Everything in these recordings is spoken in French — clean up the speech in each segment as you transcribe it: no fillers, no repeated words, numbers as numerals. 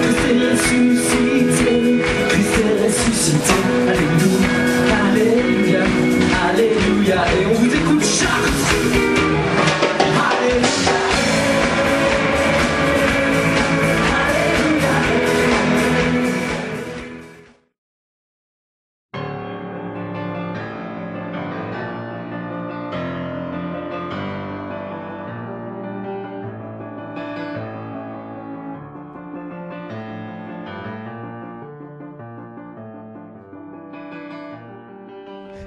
Christ est ressuscité, Christ est ressuscité. Alléluia, Alléluia, Alléluia. Et on vous écoute, Charles. Alléluia.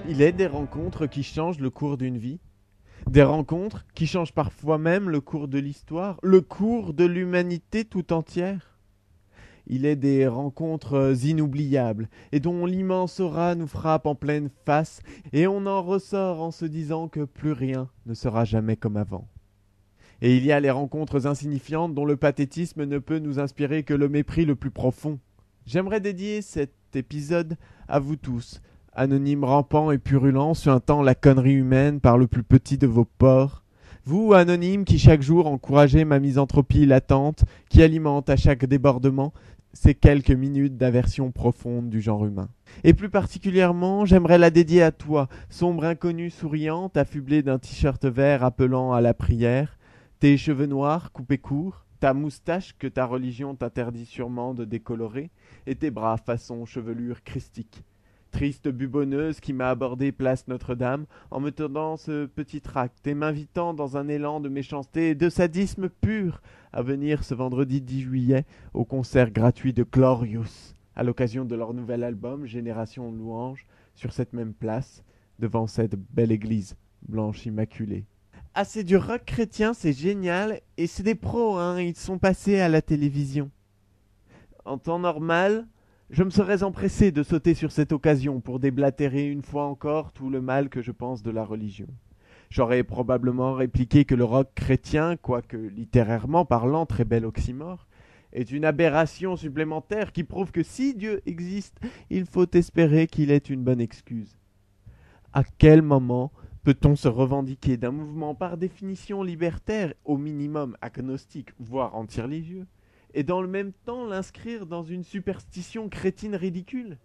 Il est des rencontres qui changent le cours d'une vie, des rencontres qui changent parfois même le cours de l'histoire, le cours de l'humanité tout entière. Il est des rencontres inoubliables et dont l'immense aura nous frappe en pleine face et on en ressort en se disant que plus rien ne sera jamais comme avant. Et il y a les rencontres insignifiantes dont le pathétisme ne peut nous inspirer que le mépris le plus profond. J'aimerais dédier cet épisode à vous tous, anonymes rampants et purulents, suintant la connerie humaine par le plus petit de vos pores. Vous, anonymes, qui chaque jour encouragez ma misanthropie latente, qui alimente à chaque débordement ces quelques minutes d'aversion profonde du genre humain. Et plus particulièrement, j'aimerais la dédier à toi, sombre inconnue souriante, affublée d'un t-shirt vert appelant à la prière, tes cheveux noirs coupés courts, ta moustache que ta religion t'interdit sûrement de décolorer, et tes bras façon chevelure christique. Triste bubonneuse qui m'a abordé place Notre-Dame en me tendant ce petit tract et m'invitant dans un élan de méchanceté et de sadisme pur à venir ce vendredi 10 juillet au concert gratuit de Glorious à l'occasion de leur nouvel album Génération Louange sur cette même place devant cette belle église blanche immaculée. Ah, c'est du rock chrétien, c'est génial et c'est des pros, hein, ils sont passés à la télévision. En temps normal, je me serais empressé de sauter sur cette occasion pour déblatérer une fois encore tout le mal que je pense de la religion. J'aurais probablement répliqué que le rock chrétien, quoique littérairement parlant très bel oxymore, est une aberration supplémentaire qui prouve que si Dieu existe, il faut espérer qu'il ait une bonne excuse. À quel moment peut-on se revendiquer d'un mouvement par définition libertaire, au minimum agnostique, voire anti-religieux, et dans le même temps l'inscrire dans une superstition chrétienne ridicule?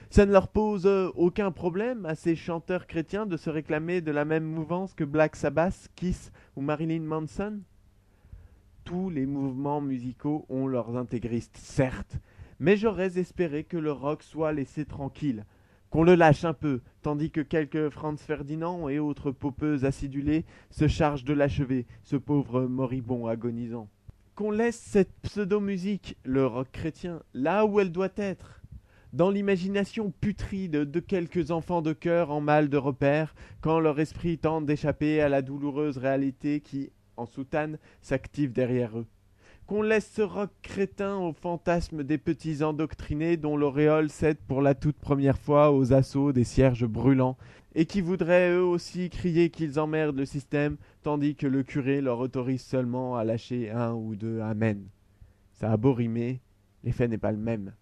Ça ne leur pose aucun problème à ces chanteurs chrétiens de se réclamer de la même mouvance que Black Sabbath, Kiss ou Marilyn Manson? Tous les mouvements musicaux ont leurs intégristes, certes, mais j'aurais espéré que le rock soit laissé tranquille, qu'on le lâche un peu, tandis que quelques Franz Ferdinand et autres popeuses acidulées se chargent de l'achever, ce pauvre moribond agonisant. Qu'on laisse cette pseudo-musique, le rock chrétien, là où elle doit être, dans l'imagination putride de quelques enfants de cœur en mal de repère, quand leur esprit tente d'échapper à la douloureuse réalité qui, en soutane, s'active derrière eux. Qu'on laisse ce rock crétin au fantasme des petits endoctrinés dont l'auréole cède pour la toute première fois aux assauts des cierges brûlants, et qui voudraient eux aussi crier qu'ils emmerdent le système, tandis que le curé leur autorise seulement à lâcher un ou deux amen. Ça a beau rimer, l'effet n'est pas le même.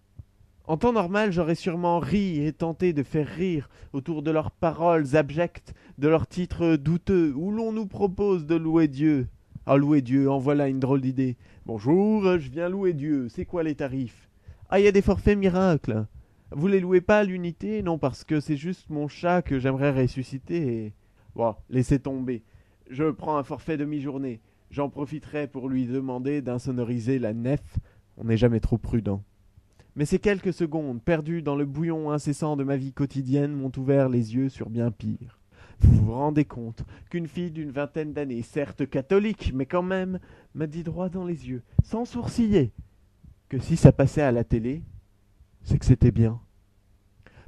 En temps normal, j'aurais sûrement ri et tenté de faire rire autour de leurs paroles abjectes, de leurs titres douteux, où l'on nous propose de louer Dieu. Ah, louer Dieu, en voilà une drôle d'idée. Bonjour, je viens louer Dieu, c'est quoi les tarifs? Ah, il y a des forfaits miracles. Vous les louez pas à l'unité? Non, parce que c'est juste mon chat que j'aimerais ressusciter et... Bon, laissez tomber. Je prends un forfait demi-journée. J'en profiterai pour lui demander d'insonoriser la nef. On n'est jamais trop prudent. Mais ces quelques secondes, perdues dans le bouillon incessant de ma vie quotidienne, m'ont ouvert les yeux sur bien pire. Vous vous rendez compte qu'une fille d'une vingtaine d'années, certes catholique, mais quand même, m'a dit droit dans les yeux, sans sourciller, que si ça passait à la télé, c'est que c'était bien.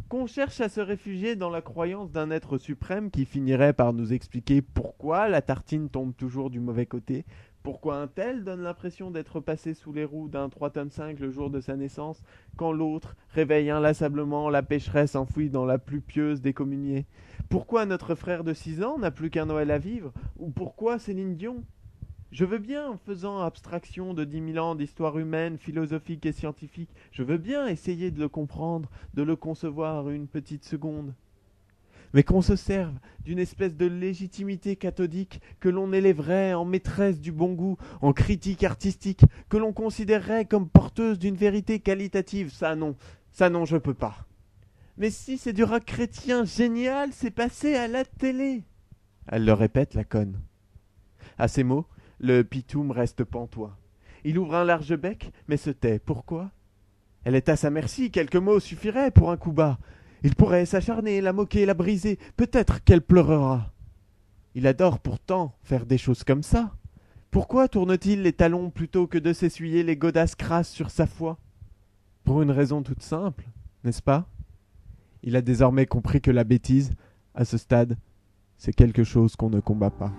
Qu'on cherche à se réfugier dans la croyance d'un être suprême qui finirait par nous expliquer pourquoi la tartine tombe toujours du mauvais côté, pourquoi un tel donne l'impression d'être passé sous les roues d'un 3,5 tonnes le jour de sa naissance, quand l'autre réveille inlassablement la pécheresse enfouie dans la plus pieuse des communiées. Pourquoi notre frère de 6 ans n'a plus qu'un Noël à vivre, ou pourquoi Céline Dion? Je veux bien, en faisant abstraction de 10 000 ans d'histoire humaine, philosophique et scientifique, je veux bien essayer de le comprendre, de le concevoir une petite seconde. mais qu'on se serve d'une espèce de légitimité cathodique, que l'on élèverait en maîtresse du bon goût, en critique artistique, que l'on considérerait comme porteuse d'une vérité qualitative. Ça non, je peux pas. Mais si c'est du rock chrétien génial, c'est passé à la télé. Elle le répète, la conne. À ces mots, le pitoum reste pantois. Il ouvre un large bec, mais se tait. Pourquoi? Elle est à sa merci, quelques mots suffiraient pour un coup bas. Il pourrait s'acharner, la moquer, la briser, peut-être qu'elle pleurera. Il adore pourtant faire des choses comme ça. Pourquoi tourne-t-il les talons plutôt que de s'essuyer les godasses crasses sur sa foi? Pour une raison toute simple, n'est-ce pas? Il a désormais compris que la bêtise, à ce stade, c'est quelque chose qu'on ne combat pas.